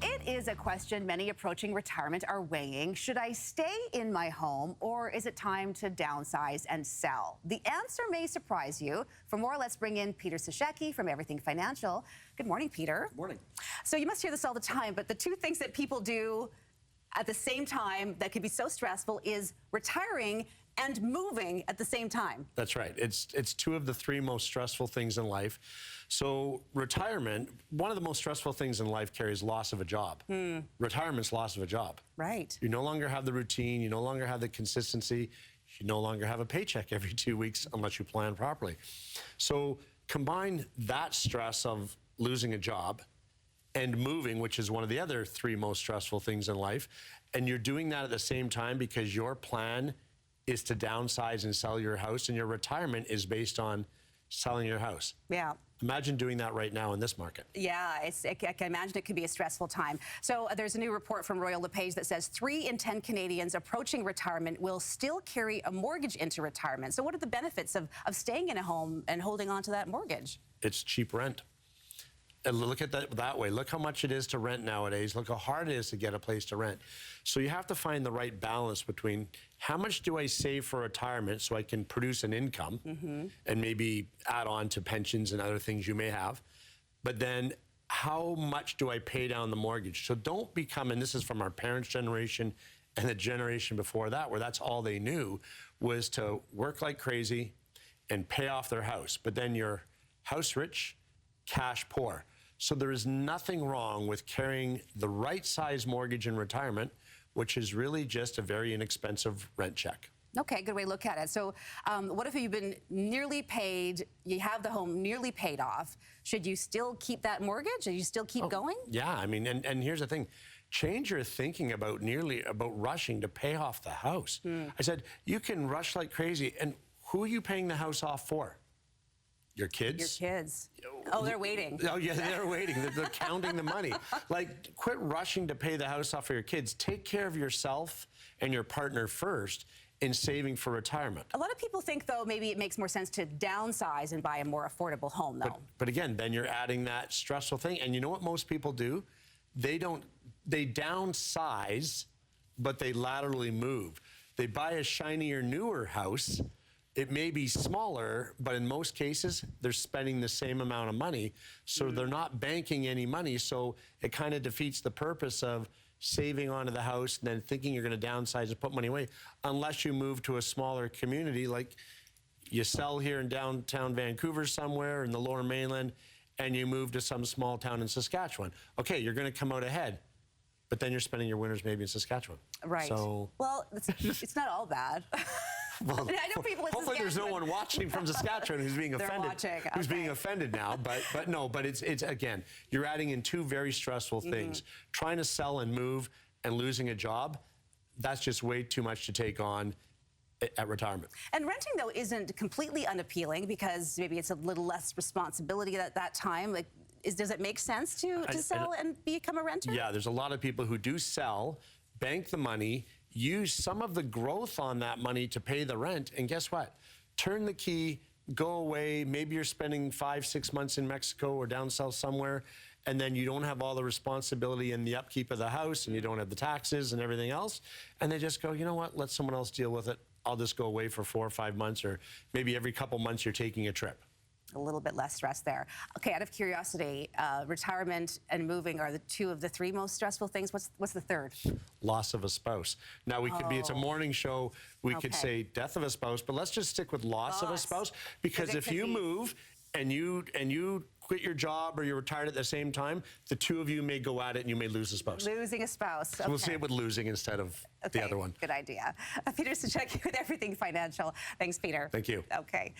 it is a question many approaching retirement are weighing. Should I stay in my home or is it time to downsize and sell? The answer may surprise you. For more, let's bring in Peter Sashecki from Everything Financial. Good morning, Peter. Good morning. So you must hear this all the time, but the two things that people do at the same time that can be so stressful is retiring and moving at the same time. That's right. It's two of the three most stressful things in life. So retirement, one of the most stressful things in life carries loss of a job. Retirement's loss of a job. Right. You no longer have the routine. You no longer have the consistency. You no longer have a paycheck every 2 weeks unless you plan properly. So combine that stress of losing a job and moving, which is one of the other three most stressful things in life, and you're doing that at the same time because your plan is to downsize and sell your house, and your retirement is based on selling your house. Yeah. Imagine doing that right now in this market. Yeah, I can imagine it could be a stressful time. So there's a new report from Royal LePage that says 3 in 10 Canadians approaching retirement will still carry a mortgage into retirement. So what are the benefits of staying in a home and holding on to that mortgage? It's cheap rent. And look at that way. Look how much it is to rent nowadays. Look how hard it is to get a place to rent. So you have to find the right balance between how much do I save for retirement so I can produce an income and maybe add on to pensions and other things you may have, but then how much do I pay down the mortgage? So don't become, and this is from our parents' generation and the generation before that, where that's all they knew was to work like crazy and pay off their house. But then you're house rich, cash poor. So there is nothing wrong with carrying the right size mortgage in retirement, which is really just a very inexpensive rent check. Okay, good way to look at it. So what if you've been nearly paid, you have the home nearly paid off, should you still keep that mortgage? Or you still keep going? Yeah, I mean, and here's the thing, change your thinking about rushing to pay off the house. I said, you can rush like crazy, and who are you paying the house off for? Your kids? Your kids. Oh, they're waiting. Oh, yeah, they're waiting. They're counting the money. Like, quit rushing to pay the house off for your kids. Take care of yourself and your partner first in saving for retirement. A lot of people think, though, maybe it makes more sense to downsize and buy a more affordable home, though. But again, then you're adding that stressful thing. And you know what most people do? They downsize, but they laterally move. They buy a shinier, newer house. It may be smaller, but in most cases, they're spending the same amount of money. So they're not banking any money. So it kind of defeats the purpose of saving onto the house and then thinking you're going to downsize and put money away, unless you move to a smaller community, like you sell here in downtown Vancouver somewhere in the Lower Mainland, and you move to some small town in Saskatchewan. Okay, you're going to come out ahead, but then you're spending your winters maybe in Saskatchewan. Right. So, well, it's not all bad. Well, I know people in hopefully there's no one watching from Saskatchewan who's being offended. Who's being offended now, but no, but it's again, you're adding in two very stressful things. Trying to sell and move and losing a job, that's just way too much to take on at retirement. And renting, though, isn't completely unappealing because maybe it's a little less responsibility at that time. Like, does it make sense to sell and become a renter? Yeah, there's a lot of people who do sell, bank the money, use some of the growth on that money to pay the rent, and guess what? Turn the key, go away. Maybe you're spending 5-6 months in Mexico or down south somewhere, and then you don't have all the responsibility in the upkeep of the house, and you don't have the taxes and everything else, and they just go, you know what, let someone else deal with it. I'll just go away for 4 or 5 months, or maybe every couple months you're taking a trip. A little bit less stress there. Okay, out of curiosity, retirement and moving are the two of the three most stressful things. What's the third? Loss of a spouse. Now, we could be, it's a morning show, we could say death of a spouse, but let's just stick with loss of a spouse, because if you move and you quit your job or you're retired at the same time, the two of you may go at it and you may lose a spouse. Losing a spouse. Okay. So we'll say it with losing instead of the other one. Good idea. Peter Sashecki with Everything Financial. Thanks, Peter. Thank you. Okay.